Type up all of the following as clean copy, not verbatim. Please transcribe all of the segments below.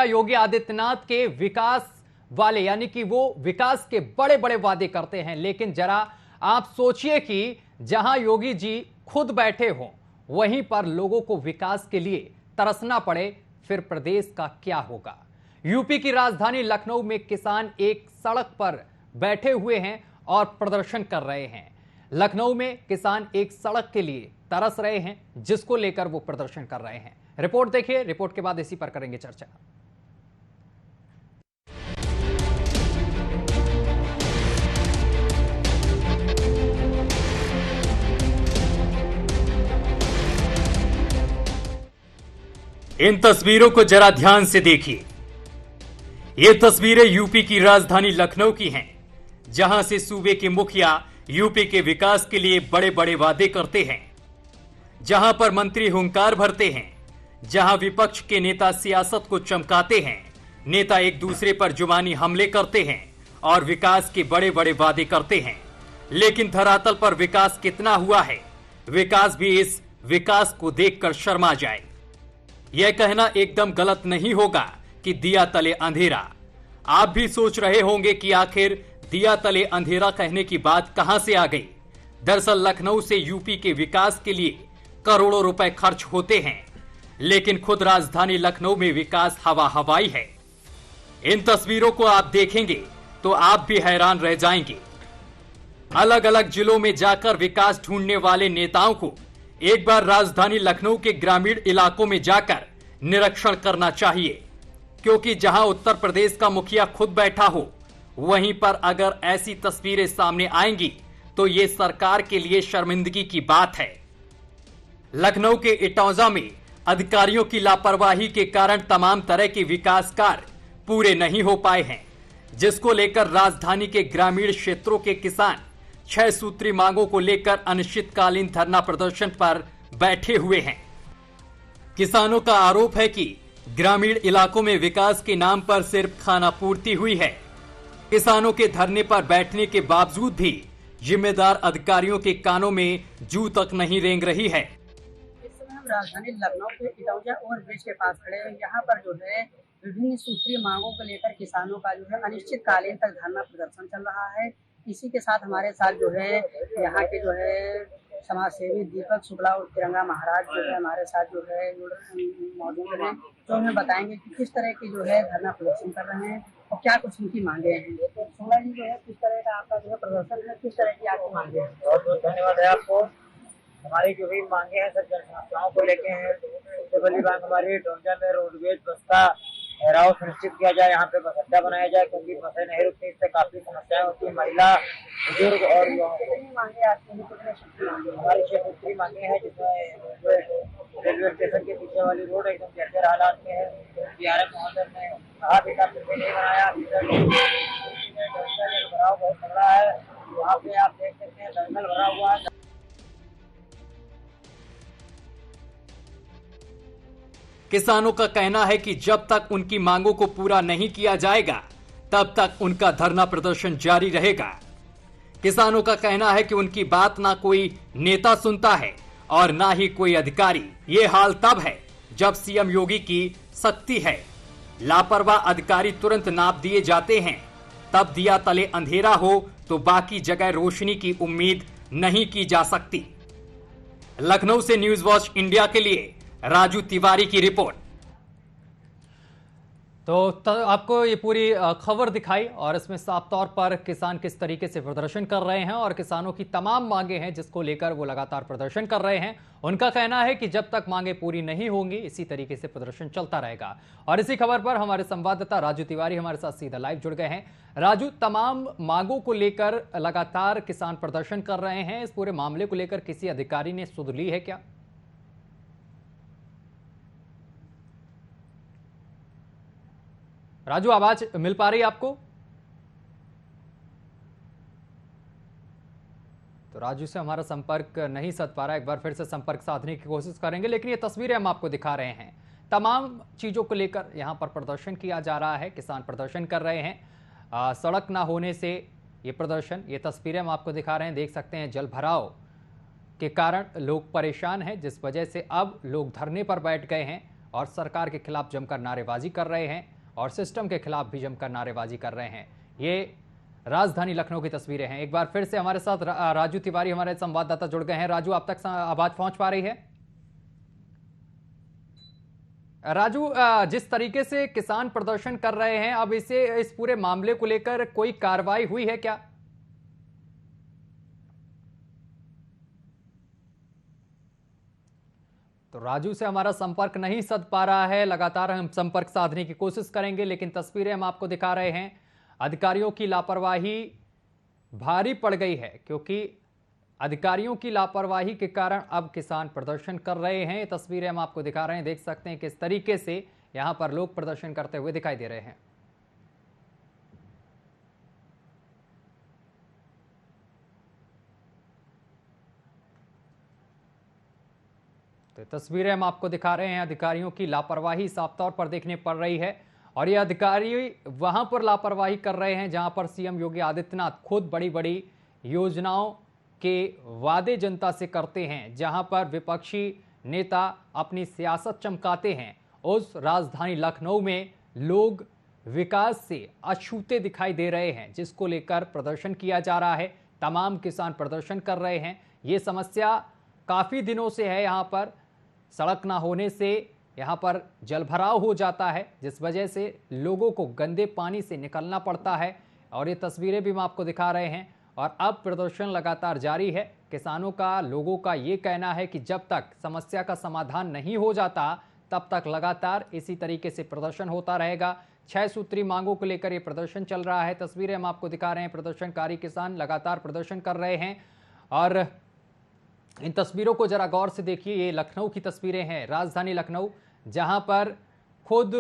मुखिया योगी आदित्यनाथ के विकास वाले यानी कि वो विकास के बड़े बड़े वादे करते हैं, लेकिन जरा आप सोचिए कि जहां योगी जी खुद बैठे हों वहीं पर लोगों को विकास के लिए तरसना पड़े, फिर प्रदेश का क्या होगा। यूपी की राजधानी लखनऊ में किसान एक सड़क पर बैठे हुए हैं और प्रदर्शन कर रहे हैं। लखनऊ में किसान एक सड़क के लिए तरस रहे हैं, जिसको लेकर वो प्रदर्शन कर रहे हैं। रिपोर्ट देखिए, रिपोर्ट के बाद इसी पर करेंगे चर्चा। इन तस्वीरों को जरा ध्यान से देखिए। ये तस्वीरें यूपी की राजधानी लखनऊ की हैं, जहां से सूबे के मुखिया यूपी के विकास के लिए बड़े बड़े वादे करते हैं, जहां पर मंत्री हुंकार भरते हैं, जहां विपक्ष के नेता सियासत को चमकाते हैं, नेता एक दूसरे पर जुबानी हमले करते हैं और विकास के बड़े बड़े वादे करते हैं। लेकिन धरातल पर विकास कितना हुआ है, विकास भी इस विकास को देखकर शर्मा जाए। यह कहना एकदम गलत नहीं होगा कि दिया तले अंधेरा। आप भी सोच रहे होंगे कि आखिर दिया तले अंधेरा कहने की बात कहां से आ गई। दरअसल लखनऊ से यूपी के विकास के लिए करोड़ों रुपए खर्च होते हैं, लेकिन खुद राजधानी लखनऊ में विकास हवा हवाई है। इन तस्वीरों को आप देखेंगे तो आप भी हैरान रह जाएंगे। अलग अलग जिलों में जाकर विकास ढूंढने वाले नेताओं को एक बार राजधानी लखनऊ के ग्रामीण इलाकों में जाकर निरीक्षण करना चाहिए, क्योंकि जहां उत्तर प्रदेश का मुखिया खुद बैठा हो, वहीं पर अगर ऐसी तस्वीरें सामने आएंगी तो ये सरकार के लिए शर्मिंदगी की बात है। लखनऊ के इटौंजा में अधिकारियों की लापरवाही के कारण तमाम तरह के विकास कार्य पूरे नहीं हो पाए हैं, जिसको लेकर राजधानी के ग्रामीण क्षेत्रों के किसान 6 सूत्री मांगों को लेकर अनिश्चितकालीन धरना प्रदर्शन पर बैठे हुए हैं। किसानों का आरोप है कि ग्रामीण इलाकों में विकास के नाम पर सिर्फ खाना पूर्ति हुई है। किसानों के धरने पर बैठने के बावजूद भी जिम्मेदार अधिकारियों के कानों में जू तक नहीं रेंग रही है। इस समय हम राजधानी लखनऊ के इटौंजा ओवरब्रिज के पास खड़े हैं। यहाँ पर जो है विभिन्न सूत्रीय मांगों को लेकर किसानों का जो है अनिश्चितकालीन तक धरना प्रदर्शन चल रहा है। इसी के साथ हमारे साथ जो है यहाँ के जो है समाज सेवी दीपक शुक्ला और तिरंगा महाराज जो है हमारे साथ जो है मौजूद हैं, जो हमें बताएंगे कि किस तरह की जो है धरना प्रदर्शन कर रहे हैं और क्या कुछ उनकी मांगे हैं। शुक्ला जी जो है किस तरह का आपका जो है प्रदर्शन है, किस तरह की आपकी मांगे हैं? बहुत बहुत धन्यवाद है आपको। हमारी जो भी मांगे हैं सब जन समस्याओं को लेके हैं। सबसे बड़ी मांग हमारी इटौंजा में रोडवेज बस का ठहराव सुनिश्चित किया जाए, यहाँ पे बस अड्डा बनाया जाए, क्योंकि बसें नहीं रुकती, इससे काफी समस्याएं होती है महिला, बुजुर्ग और युवाओं को। हमारी 6 सूत्री मांगे हैं, जिसमें रेलवे स्टेशन के पीछे वाली रोड एकदम जर्जर हालात में है। DRM महोदय ने कहा भी था, फिर भी नहीं बनाया। जल भराव बहुत तगड़ा है, वहाँ पे आप देख सकते हैं दलदल भरा हुआ है। किसानों का कहना है कि जब तक उनकी मांगों को पूरा नहीं किया जाएगा, तब तक उनका धरना प्रदर्शन जारी रहेगा। किसानों का कहना है कि उनकी बात ना कोई नेता सुनता है और ना ही कोई अधिकारी। ये हाल तब है जब सीएम योगी की सख्ती है, लापरवाह अधिकारी तुरंत नाप दिए जाते हैं। तब दिया तले अंधेरा हो तो बाकी जगह रोशनी की उम्मीद नहीं की जा सकती। लखनऊ से न्यूज वॉच इंडिया के लिए राजू तिवारी की रिपोर्ट। तो आपको ये पूरी खबर दिखाई और इसमें साफ तौर पर किसान किस तरीके से प्रदर्शन कर रहे हैं और किसानों की तमाम मांगे हैं जिसको लेकर वो लगातार प्रदर्शन कर रहे हैं। उनका कहना है कि जब तक मांगे पूरी नहीं होंगी इसी तरीके से प्रदर्शन चलता रहेगा। और इसी खबर पर हमारे संवाददाता राजू तिवारी हमारे साथ सीधा लाइव जुड़ गए हैं। राजू, तमाम मांगों को लेकर लगातार किसान प्रदर्शन कर रहे हैं, इस पूरे मामले को लेकर किसी अधिकारी ने सुध ली है क्या? राजू, आवाज मिल पा रही है आपको? तो राजू से हमारा संपर्क नहीं साध पा रहा, एक बार फिर से संपर्क साधने की कोशिश करेंगे। लेकिन ये तस्वीरें हम आपको दिखा रहे हैं, तमाम चीजों को लेकर यहां पर प्रदर्शन किया जा रहा है, किसान प्रदर्शन कर रहे हैं। सड़क ना होने से ये प्रदर्शन, ये तस्वीरें हम आपको दिखा रहे हैं, देख सकते हैं जल भराव के कारण लोग परेशान हैं, जिस वजह से अब लोग धरने पर बैठ गए हैं। और सरकार के खिलाफ जमकर नारेबाजी कर रहे हैं और सिस्टम के खिलाफ भी जमकर नारेबाजी कर रहे हैं। ये राजधानी लखनऊ की तस्वीरें हैं। एक बार फिर से हमारे साथ राजू तिवारी हमारे संवाददाता जुड़ गए हैं। राजू, आप तक आवाज पहुंच पा रही है? राजू, जिस तरीके से किसान प्रदर्शन कर रहे हैं, अब इस पूरे मामले को लेकर कोई कार्रवाई हुई है क्या? तो राजू से हमारा संपर्क नहीं सध पा रहा है। लगातार हम संपर्क साधने की कोशिश करेंगे, लेकिन तस्वीरें हम आपको दिखा रहे हैं। अधिकारियों की लापरवाही भारी पड़ गई है, क्योंकि अधिकारियों की लापरवाही के कारण अब किसान प्रदर्शन कर रहे हैं। तस्वीरें हम आपको दिखा रहे हैं, देख सकते हैं किस तरीके से यहां पर लोग प्रदर्शन करते हुए दिखाई दे रहे हैं। तो तस्वीरें हम आपको दिखा रहे हैं। अधिकारियों की लापरवाही साफ तौर पर देखने पड़ रही है, और ये अधिकारी वहां पर लापरवाही कर रहे हैं जहां पर सीएम योगी आदित्यनाथ खुद बड़ी बड़ी योजनाओं के वादे जनता से करते हैं, जहां पर विपक्षी नेता अपनी सियासत चमकाते हैं। उस राजधानी लखनऊ में लोग विकास से अछूते दिखाई दे रहे हैं, जिसको लेकर प्रदर्शन किया जा रहा है। तमाम किसान प्रदर्शन कर रहे हैं। ये समस्या काफ़ी दिनों से है। यहाँ पर सड़क ना होने से यहाँ पर जलभराव हो जाता है, जिस वजह से लोगों को गंदे पानी से निकलना पड़ता है। और ये तस्वीरें भी हम आपको दिखा रहे हैं। और अब प्रदर्शन लगातार जारी है। किसानों का, लोगों का ये कहना है कि जब तक समस्या का समाधान नहीं हो जाता, तब तक लगातार इसी तरीके से प्रदर्शन होता रहेगा। 6 सूत्री मांगों को लेकर ये प्रदर्शन चल रहा है। तस्वीरें हम आपको दिखा रहे हैं। प्रदर्शनकारी किसान लगातार प्रदर्शन कर रहे हैं। और इन तस्वीरों को जरा गौर से देखिए। ये लखनऊ की तस्वीरें हैं, राजधानी लखनऊ, जहां पर खुद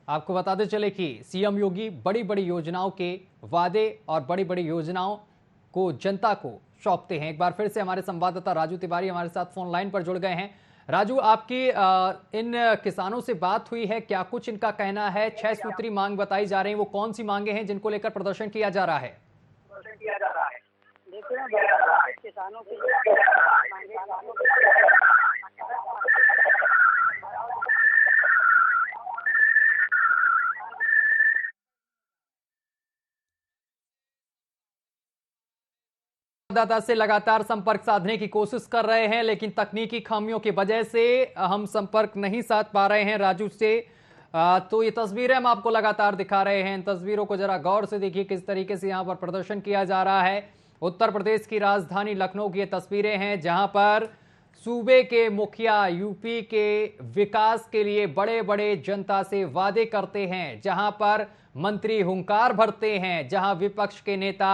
आपको बताते चले कि सीएम योगी बड़ी बड़ी योजनाओं के वादे और बड़ी बड़ी योजनाओं को जनता को सौंपते हैं। एक बार फिर से हमारे संवाददाता राजू तिवारी हमारे साथ फोन लाइन पर जुड़ गए हैं। राजू, आपकी इन किसानों से बात हुई है, क्या कुछ इनका कहना है? 6 सूत्री मांग बताई जा रही है, वो कौन सी मांगे हैं जिनको लेकर प्रदर्शन किया जा रहा है? किसानों की संवाददाता से लगातार संपर्क साधने की कोशिश कर रहे हैं, लेकिन तकनीकी खामियों की वजह से हम संपर्क नहीं साध पा रहे हैं राजू से। तो ये तस्वीरें हम आपको लगातार दिखा रहे हैं। इन तस्वीरों को जरा गौर से देखिए किस तरीके से यहाँ पर प्रदर्शन किया जा रहा है। उत्तर प्रदेश की राजधानी लखनऊ की ये तस्वीरें हैं, जहां पर सूबे के मुखिया यूपी के विकास के लिए बड़े बड़े जनता से वादे करते हैं, जहां पर मंत्री हुंकार भरते हैं, जहां विपक्ष के नेता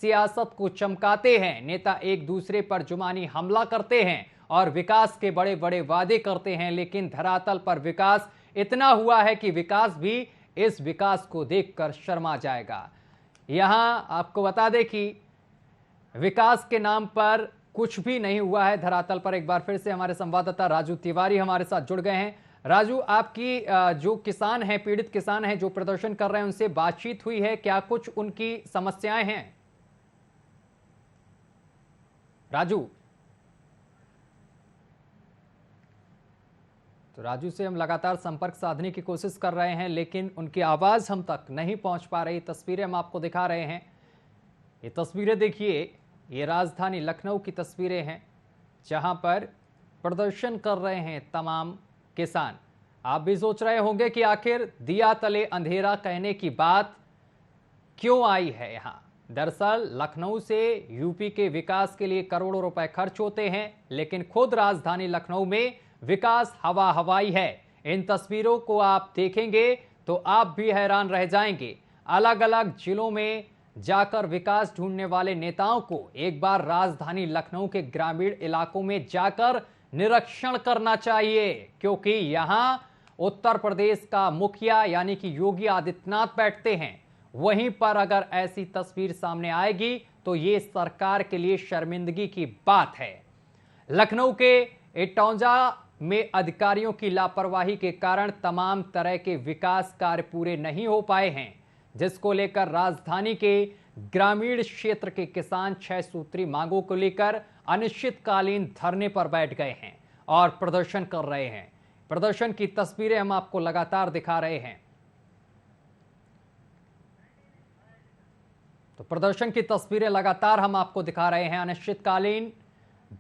सियासत को चमकाते हैं, नेता एक दूसरे पर जुबानी हमला करते हैं और विकास के बड़े बड़े वादे करते हैं। लेकिन धरातल पर विकास इतना हुआ है कि विकास भी इस विकास को देखकर शर्मा जाएगा। यहां आपको बता दें कि विकास के नाम पर कुछ भी नहीं हुआ है धरातल पर। एक बार फिर से हमारे संवाददाता राजू तिवारी हमारे साथ जुड़ गए हैं। राजू, आपकी जो किसान हैं, पीड़ित किसान हैं जो प्रदर्शन कर रहे हैं, उनसे बातचीत हुई है? क्या कुछ उनकी समस्याएं हैं? राजू, तो राजू से हम लगातार संपर्क साधने की कोशिश कर रहे हैं, लेकिन उनकी आवाज हम तक नहीं पहुंच पा रही। तस्वीरें हम आपको दिखा रहे हैं। ये तस्वीरें देखिए, ये राजधानी लखनऊ की तस्वीरें हैं, जहां पर प्रदर्शन कर रहे हैं तमाम किसान। आप भी सोच रहे होंगे कि आखिर दिया तले अंधेरा कहने की बात क्यों आई है यहां। दरअसल लखनऊ से यूपी के विकास के लिए करोड़ों रुपए खर्च होते हैं, लेकिन खुद राजधानी लखनऊ में विकास हवा हवाई है। इन तस्वीरों को आप देखेंगे तो आप भी हैरान रह जाएंगे। अलग अलग जिलों में जाकर विकास ढूंढने वाले नेताओं को एक बार राजधानी लखनऊ के ग्रामीण इलाकों में जाकर निरीक्षण करना चाहिए, क्योंकि यहां उत्तर प्रदेश का मुखिया यानी कि योगी आदित्यनाथ बैठते हैं। वहीं पर अगर ऐसी तस्वीर सामने आएगी तो ये सरकार के लिए शर्मिंदगी की बात है। लखनऊ के इटौंजा में अधिकारियों की लापरवाही के कारण तमाम तरह के विकास कार्य पूरे नहीं हो पाए हैं, जिसको लेकर राजधानी के ग्रामीण क्षेत्र के किसान 6 सूत्री मांगों को लेकर अनिश्चितकालीन धरने पर बैठ गए हैं और प्रदर्शन कर रहे हैं। प्रदर्शन की तस्वीरें हम आपको लगातार दिखा रहे हैं। तो प्रदर्शन की तस्वीरें लगातार हम आपको दिखा रहे हैं। अनिश्चितकालीन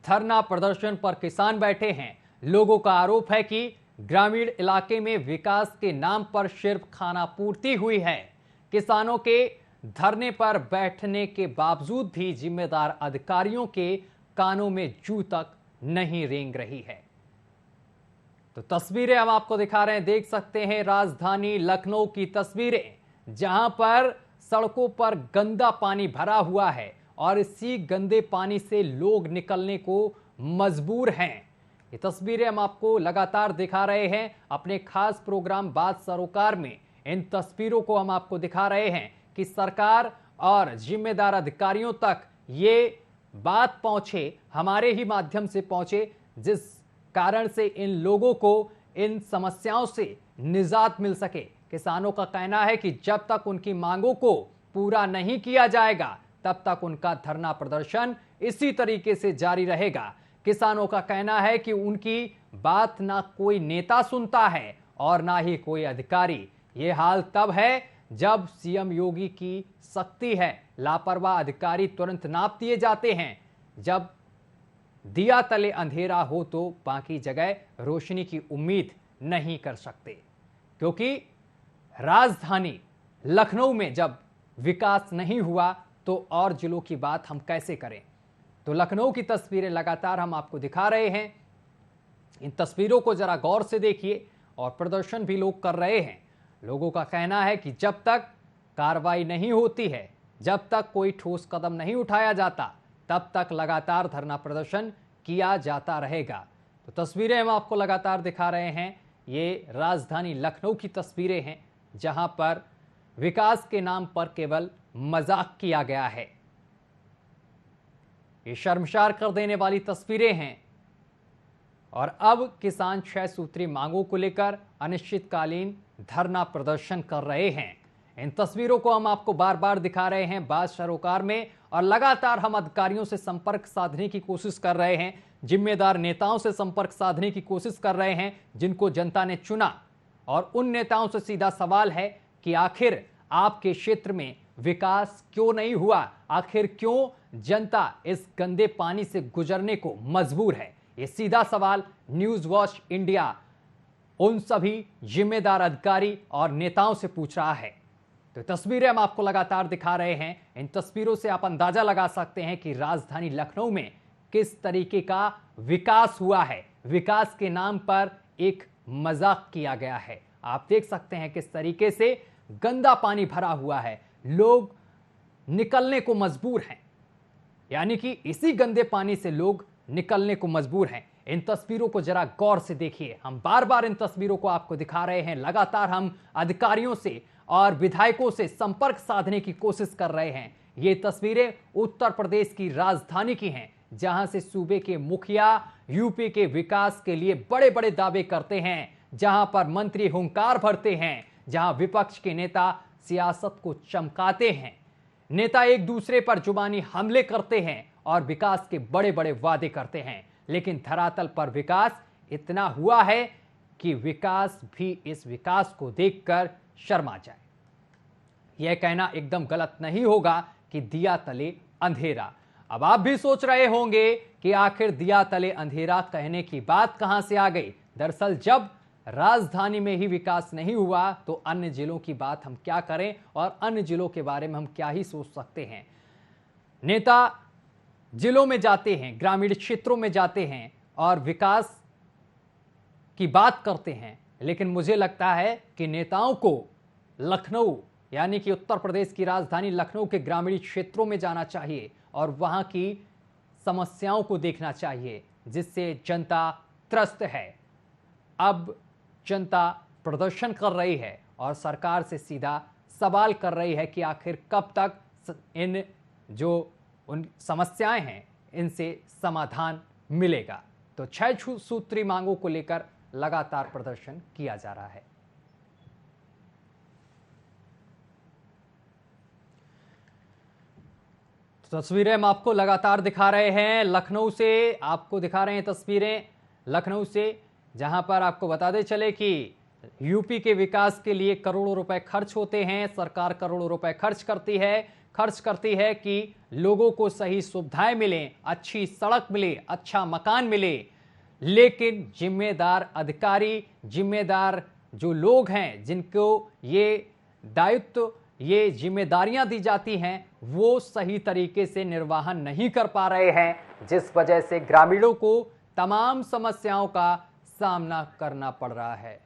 धरना प्रदर्शन पर किसान बैठे हैं। लोगों का आरोप है कि ग्रामीण इलाके में विकास के नाम पर सिर्फ खानापूर्ति हुई है। किसानों के धरने पर बैठने के बावजूद भी जिम्मेदार अधिकारियों के कानों में जू तक नहीं रेंग रही है। तो तस्वीरें हम आपको दिखा रहे हैं, देख सकते हैं राजधानी लखनऊ की तस्वीरें, जहां पर सड़कों पर गंदा पानी भरा हुआ है और इसी गंदे पानी से लोग निकलने को मजबूर हैं। ये तस्वीरें हम आपको लगातार दिखा रहे हैं अपने खास प्रोग्राम बात सरोकार में। इन तस्वीरों को हम आपको दिखा रहे हैं कि सरकार और जिम्मेदार अधिकारियों तक ये बात पहुंचे, हमारे ही माध्यम से पहुंचे, जिस कारण से इन लोगों को इन समस्याओं से निजात मिल सके। किसानों का कहना है कि जब तक उनकी मांगों को पूरा नहीं किया जाएगा तब तक उनका धरना प्रदर्शन इसी तरीके से जारी रहेगा। किसानों का कहना है कि उनकी बात ना कोई नेता सुनता है और ना ही कोई अधिकारी। ये हाल तब है जब सीएम योगी की सख्ती है, लापरवाह अधिकारी तुरंत नाप दिए जाते हैं। जब दिया तले अंधेरा हो तो बाकी जगह रोशनी की उम्मीद नहीं कर सकते, क्योंकि राजधानी लखनऊ में जब विकास नहीं हुआ तो और जिलों की बात हम कैसे करें। तो लखनऊ की तस्वीरें लगातार हम आपको दिखा रहे हैं। इन तस्वीरों को जरा गौर से देखिए और प्रदर्शन भी लोग कर रहे हैं। लोगों का कहना है कि जब तक कार्रवाई नहीं होती है, जब तक कोई ठोस कदम नहीं उठाया जाता, तब तक लगातार धरना प्रदर्शन किया जाता रहेगा। तो तस्वीरें हम आपको लगातार दिखा रहे हैं। ये राजधानी लखनऊ की तस्वीरें हैं, जहां पर विकास के नाम पर केवल मजाक किया गया है। ये शर्मसार कर देने वाली तस्वीरें हैं। और अब किसान 6 सूत्री मांगों को लेकर अनिश्चितकालीन धरना प्रदर्शन कर रहे हैं। इन तस्वीरों को हम आपको बार बार दिखा रहे हैं बात सरोकार में, और लगातार हम अधिकारियों से संपर्क साधने की कोशिश कर रहे हैं, जिम्मेदार नेताओं से संपर्क साधने की कोशिश कर रहे हैं जिनको जनता ने चुना। और उन नेताओं से सीधा सवाल है कि आखिर आपके क्षेत्र में विकास क्यों नहीं हुआ, आखिर क्यों जनता इस गंदे पानी से गुजरने को मजबूर है। ये सीधा सवाल न्यूज वॉच इंडिया उन सभी जिम्मेदार अधिकारी और नेताओं से पूछ रहा है। तो तस्वीरें हम आपको लगातार दिखा रहे हैं। इन तस्वीरों से आप अंदाजा लगा सकते हैं कि राजधानी लखनऊ में किस तरीके का विकास हुआ है। विकास के नाम पर एक मजाक किया गया है। आप देख सकते हैं किस तरीके से गंदा पानी भरा हुआ है, लोग निकलने को मजबूर हैं, यानी कि इसी गंदे पानी से लोग निकलने को मजबूर हैं। इन तस्वीरों को जरा गौर से देखिए। हम बार बार इन तस्वीरों को आपको दिखा रहे हैं। लगातार हम अधिकारियों से और विधायकों से संपर्क साधने की कोशिश कर रहे हैं। ये तस्वीरें उत्तर प्रदेश की राजधानी की हैं, जहां से सूबे के मुखिया यूपी के विकास के लिए बड़े बड़े दावे करते हैं, जहां पर मंत्री हुंकार भरते हैं, जहां विपक्ष के नेता सियासत को चमकाते हैं। नेता एक दूसरे पर जुबानी हमले करते हैं और विकास के बड़े बड़े वादे करते हैं, लेकिन धरातल पर विकास इतना हुआ है कि विकास भी इस विकास को देखकर शर्मा जाए। यह कहना एकदम गलत नहीं होगा कि दिया तले अंधेरा। अब आप भी सोच रहे होंगे कि आखिर दिया तले अंधेरा कहने की बात कहां से आ गई। दरअसल जब राजधानी में ही विकास नहीं हुआ तो अन्य जिलों की बात हम क्या करें और अन्य जिलों के बारे में हम क्या ही सोच सकते हैं। नेता जिलों में जाते हैं, ग्रामीण क्षेत्रों में जाते हैं और विकास की बात करते हैं, लेकिन मुझे लगता है कि नेताओं को लखनऊ यानी कि उत्तर प्रदेश की राजधानी लखनऊ के ग्रामीण क्षेत्रों में जाना चाहिए और वहां की समस्याओं को देखना चाहिए, जिससे जनता त्रस्त है। अब जनता प्रदर्शन कर रही है और सरकार से सीधा सवाल कर रही है कि आखिर कब तक इन जो उन समस्याएं हैं इनसे समाधान मिलेगा। तो 6 सूत्री मांगों को लेकर लगातार प्रदर्शन किया जा रहा है। तस्वीरें हम आपको लगातार दिखा रहे हैं लखनऊ से, आपको दिखा रहे हैं तस्वीरें लखनऊ से। जहां पर आपको बताते चले कि यूपी के विकास के लिए करोड़ों रुपए खर्च होते हैं, सरकार करोड़ों रुपए खर्च करती है कि लोगों को सही सुविधाएं मिलें, अच्छी सड़क मिले, अच्छा मकान मिले, लेकिन जिम्मेदार अधिकारी, जिम्मेदार जो लोग हैं जिनको ये दायित्व, ये जिम्मेदारियां दी जाती हैं, वो सही तरीके से निर्वहन नहीं कर पा रहे हैं, जिस वजह से ग्रामीणों को तमाम समस्याओं का सामना करना पड़ रहा है।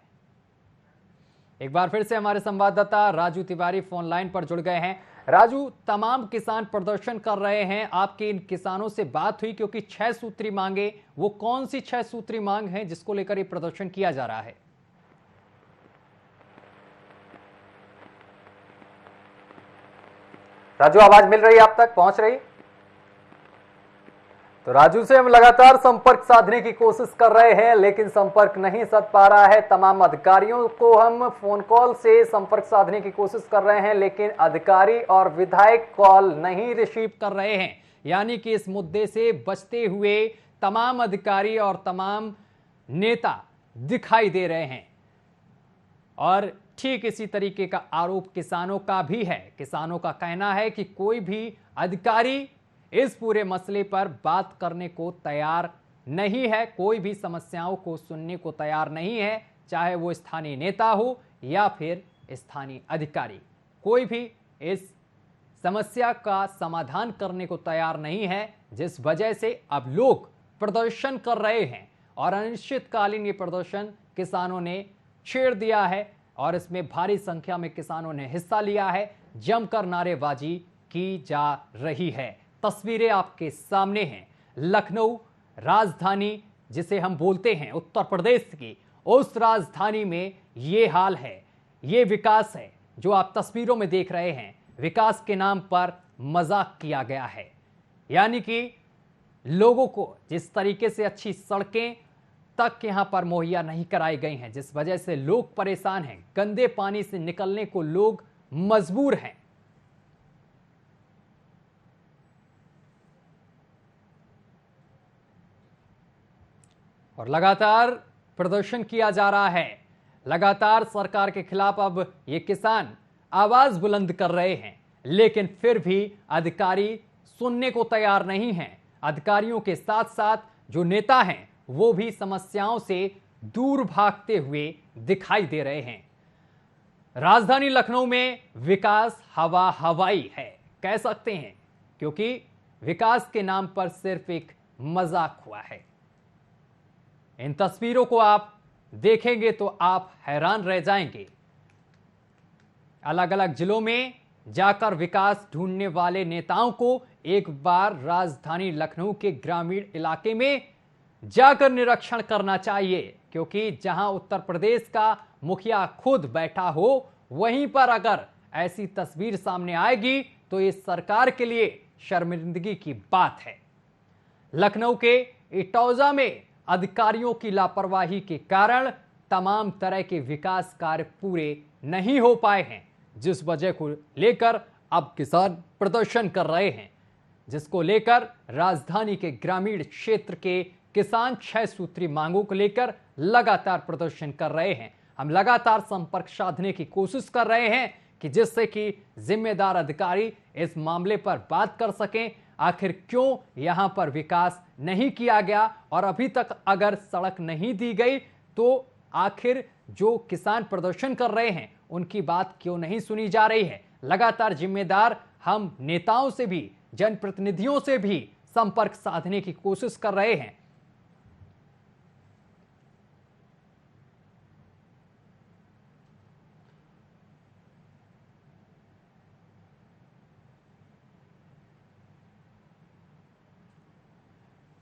एक बार फिर से हमारे संवाददाता राजू तिवारी फोन लाइन पर जुड़ गए हैं। राजू, तमाम किसान प्रदर्शन कर रहे हैं, आपकी इन किसानों से बात हुई? क्योंकि 6 सूत्री मांगे, वो कौन सी 6 सूत्री मांग है जिसको लेकर ये प्रदर्शन किया जा रहा है? राजू, आवाज मिल रही है आप तक, पहुंच रही? तो राजू से हम लगातार संपर्क साधने की कोशिश कर रहे हैं, लेकिन संपर्क नहीं साध पा रहा है। तमाम अधिकारियों को हम फोन कॉल से संपर्क साधने की कोशिश कर रहे हैं, लेकिन अधिकारी और विधायक कॉल नहीं रिसीव कर रहे हैं। यानी कि इस मुद्दे से बचते हुए तमाम अधिकारी और तमाम नेता दिखाई दे रहे हैं। और ठीक इसी तरीके का आरोप किसानों का भी है। किसानों का कहना है कि कोई भी अधिकारी इस पूरे मसले पर बात करने को तैयार नहीं है, कोई भी समस्याओं को सुनने को तैयार नहीं है, चाहे वो स्थानीय नेता हो या फिर स्थानीय अधिकारी। कोई भी इस समस्या का समाधान करने को तैयार नहीं है, जिस वजह से अब लोग प्रदर्शन कर रहे हैं। और अनिश्चितकालीन ये प्रदर्शन किसानों ने छेड़ दिया है और इसमें भारी संख्या में किसानों ने हिस्सा लिया है। जमकर नारेबाजी की जा रही है। तस्वीरें आपके सामने हैं। लखनऊ राजधानी जिसे हम बोलते हैं उत्तर प्रदेश की, उस राजधानी में ये हाल है, ये विकास है जो आप तस्वीरों में देख रहे हैं। विकास के नाम पर मजाक किया गया है। यानी कि लोगों को जिस तरीके से अच्छी सड़कें तक यहां पर मुहैया नहीं कराई गई हैं, जिस वजह से लोग परेशान हैं, गंदे पानी से निकलने को लोग मजबूर हैं। और लगातार प्रदर्शन किया जा रहा है। लगातार सरकार के खिलाफ अब ये किसान आवाज बुलंद कर रहे हैं, लेकिन फिर भी अधिकारी सुनने को तैयार नहीं हैं। अधिकारियों के साथ साथ जो नेता हैं वो भी समस्याओं से दूर भागते हुए दिखाई दे रहे हैं। राजधानी लखनऊ में विकास हवा हवाई है कह सकते हैं, क्योंकि विकास के नाम पर सिर्फ एक मजाक हुआ है। इन तस्वीरों को आप देखेंगे तो आप हैरान रह जाएंगे। अलग अलग जिलों में जाकर विकास ढूंढने वाले नेताओं को एक बार राजधानी लखनऊ के ग्रामीण इलाके में जाकर निरीक्षण करना चाहिए, क्योंकि जहां उत्तर प्रदेश का मुखिया खुद बैठा हो, वहीं पर अगर ऐसी तस्वीर सामने आएगी तो ये सरकार के लिए शर्मिंदगी की बात है। लखनऊ के इटौजा में अधिकारियों की लापरवाही के कारण तमाम तरह के विकास कार्य पूरे नहीं हो पाए हैं, जिस वजह को लेकर अब किसान प्रदर्शन कर रहे हैं, जिसको लेकर राजधानी के ग्रामीण क्षेत्र के किसान 6 सूत्री मांगों को लेकर लगातार प्रदर्शन कर रहे हैं। हम लगातार संपर्क साधने की कोशिश कर रहे हैं कि जिससे कि जिम्मेदार अधिकारी इस मामले पर बात कर सकें। आखिर क्यों यहां पर विकास नहीं किया गया, और अभी तक अगर सड़क नहीं दी गई तो आखिर जो किसान प्रदर्शन कर रहे हैं उनकी बात क्यों नहीं सुनी जा रही है। लगातार जिम्मेदार हम नेताओं से भी, जनप्रतिनिधियों से भी संपर्क साधने की कोशिश कर रहे हैं।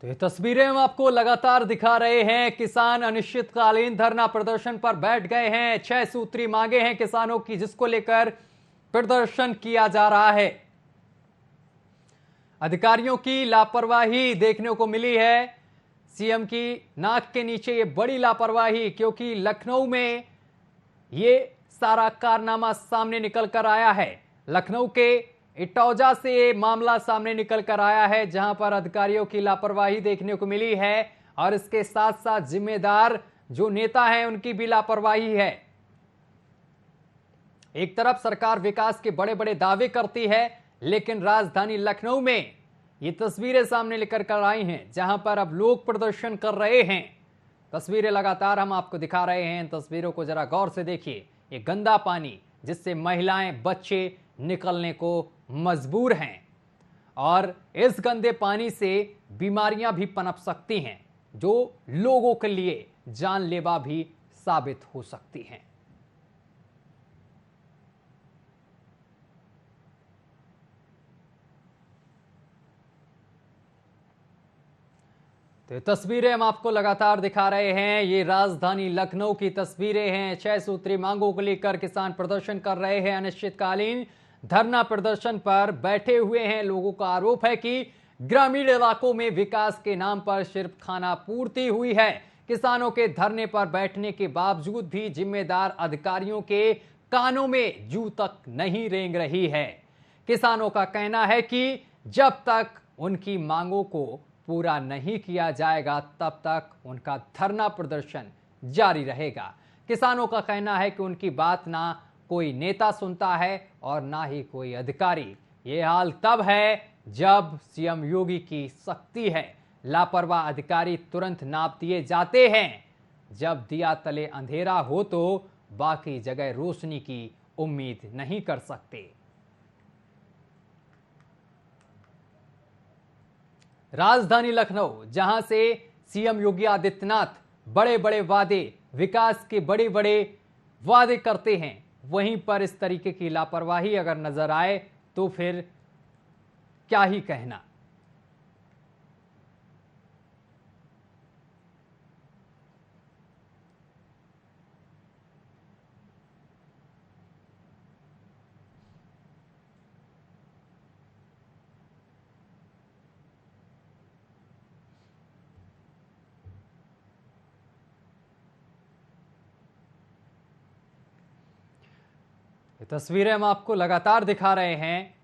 तो ये तस्वीरें हम आपको लगातार दिखा रहे हैं। किसान अनिश्चितकालीन धरना प्रदर्शन पर बैठ गए हैं। 6 सूत्री मांगे हैं किसानों की, जिसको लेकर प्रदर्शन किया जा रहा है। अधिकारियों की लापरवाही देखने को मिली है। सीएम की नाक के नीचे ये बड़ी लापरवाही, क्योंकि लखनऊ में ये सारा कारनामा सामने निकल कर आया है। लखनऊ के इटौजा से ये मामला सामने निकल कर आया है, जहां पर अधिकारियों की लापरवाही देखने को मिली है। और इसके साथ साथ जिम्मेदार जो नेता हैं उनकी भी लापरवाही है। एक तरफ सरकार विकास के बड़े बड़े दावे करती है, लेकिन राजधानी लखनऊ में ये तस्वीरें सामने लेकर कर आई हैं जहां पर अब लोग प्रदर्शन कर रहे हैं। तस्वीरें लगातार हम आपको दिखा रहे हैं, इन तस्वीरों को जरा गौर से देखिए। ये गंदा पानी जिससे महिलाएं, बच्चे निकलने को मजबूर हैं और इस गंदे पानी से बीमारियां भी पनप सकती हैं, जो लोगों के लिए जानलेवा भी साबित हो सकती हैं। तो तस्वीरें हम आपको लगातार दिखा रहे हैं। ये राजधानी लखनऊ की तस्वीरें हैं। 6 सूत्री मांगों को लेकर किसान प्रदर्शन कर रहे हैं। अनिश्चितकालीन धरना प्रदर्शन पर बैठे हुए हैं। लोगों का आरोप है कि ग्रामीण इलाकों में विकास के नाम पर सिर्फ खाना पूर्ति हुई है। किसानों के धरने पर बैठने के बावजूद भी जिम्मेदार अधिकारियों के कानों में जू तक नहीं रेंग रही है। किसानों का कहना है कि जब तक उनकी मांगों को पूरा नहीं किया जाएगा तब तक उनका धरना प्रदर्शन जारी रहेगा। किसानों का कहना है कि उनकी बात ना कोई नेता सुनता है और ना ही कोई अधिकारी। ये हाल तब है जब सीएम योगी की सख्ती है। लापरवाह अधिकारी तुरंत नाप दिए जाते हैं। जब दिया तले अंधेरा हो तो बाकी जगह रोशनी की उम्मीद नहीं कर सकते। राजधानी लखनऊ, जहां से सीएम योगी आदित्यनाथ बड़े बड़े वादे, विकास के बड़े बड़े वादे करते हैं, वहीं पर इस तरीके की लापरवाही अगर नजर आए तो फिर क्या ही कहना। ये तस्वीरें हम आपको लगातार दिखा रहे हैं।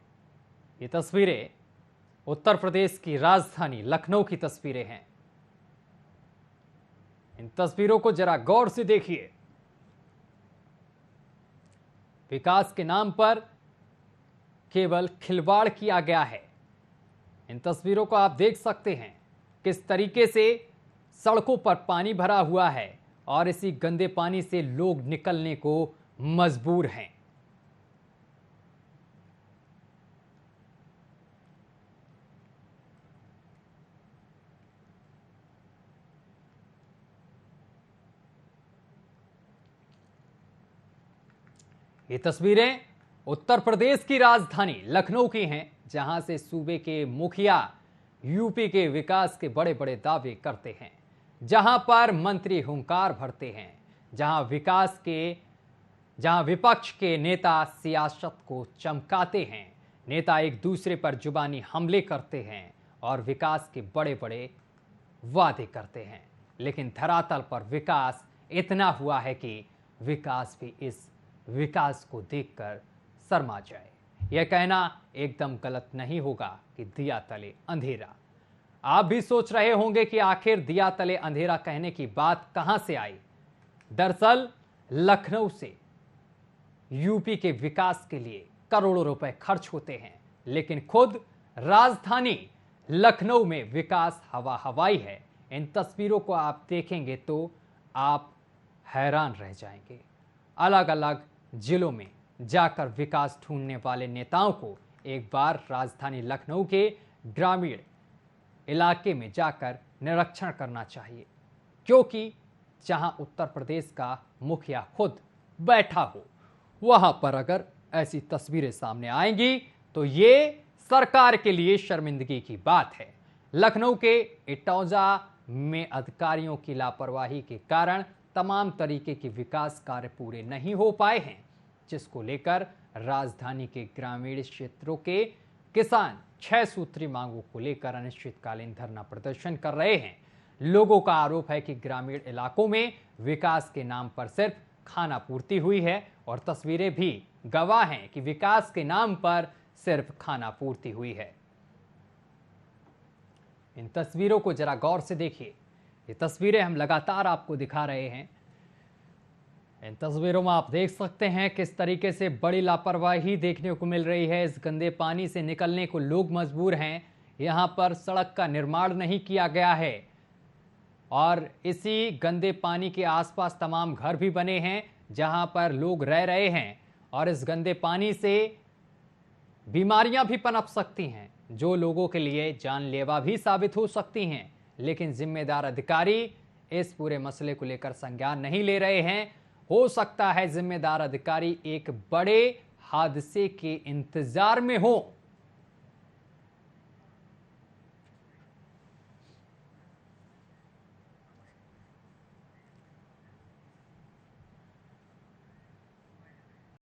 ये तस्वीरें उत्तर प्रदेश की राजधानी लखनऊ की तस्वीरें हैं। इन तस्वीरों को जरा गौर से देखिए। विकास के नाम पर केवल खिलवाड़ किया गया है। इन तस्वीरों को आप देख सकते हैं किस तरीके से सड़कों पर पानी भरा हुआ है और इसी गंदे पानी से लोग निकलने को मजबूर हैं। ये तस्वीरें उत्तर प्रदेश की राजधानी लखनऊ की हैं, जहां से सूबे के मुखिया यूपी के विकास के बड़े बड़े दावे करते हैं, जहां पर मंत्री हुंकार भरते हैं, जहां विपक्ष के नेता सियासत को चमकाते हैं, नेता एक दूसरे पर जुबानी हमले करते हैं और विकास के बड़े बड़े वादे करते हैं। लेकिन धरातल पर विकास इतना हुआ है कि विकास भी इस विकास को देखकर शर्मा जाए। यह कहना एकदम गलत नहीं होगा कि दिया तले अंधेरा। आप भी सोच रहे होंगे कि आखिर दिया तले अंधेरा कहने की बात कहां से आई। दरअसल लखनऊ से यूपी के विकास के लिए करोड़ों रुपए खर्च होते हैं, लेकिन खुद राजधानी लखनऊ में विकास हवा हवाई है। इन तस्वीरों को आप देखेंगे तो आप हैरान रह जाएंगे। अलग अलग जिलों में जाकर विकास ढूंढने वाले नेताओं को एक बार राजधानी लखनऊ के ग्रामीण इलाके में जाकर निरीक्षण करना चाहिए, क्योंकि जहां उत्तर प्रदेश का मुखिया खुद बैठा हो वहां पर अगर ऐसी तस्वीरें सामने आएंगी तो ये सरकार के लिए शर्मिंदगी की बात है। लखनऊ के इटौजा में अधिकारियों की लापरवाही के कारण तमाम तरीके के विकास कार्य पूरे नहीं हो पाए हैं, जिसको लेकर राजधानी के ग्रामीण क्षेत्रों के किसान 6 सूत्री मांगों को लेकर अनिश्चितकालीन धरना प्रदर्शन कर रहे हैं। लोगों का आरोप है कि ग्रामीण इलाकों में विकास के नाम पर सिर्फ खाना पूर्ति हुई है और तस्वीरें भी गवाह हैं कि विकास के नाम पर सिर्फ खाना पूर्ति हुई है। इन तस्वीरों को जरा गौर से देखिए। ये तस्वीरें हम लगातार आपको दिखा रहे हैं। इन तस्वीरों में आप देख सकते हैं किस तरीके से बड़ी लापरवाही देखने को मिल रही है। इस गंदे पानी से निकलने को लोग मजबूर हैं। यहाँ पर सड़क का निर्माण नहीं किया गया है और इसी गंदे पानी के आसपास तमाम घर भी बने हैं जहाँ पर लोग रह रहे हैं और इस गंदे पानी से बीमारियां भी पनप सकती हैं जो लोगों के लिए जानलेवा भी साबित हो सकती हैं। लेकिन जिम्मेदार अधिकारी इस पूरे मसले को लेकर संज्ञान नहीं ले रहे हैं। हो सकता है जिम्मेदार अधिकारी एक बड़े हादसे के इंतजार में हो।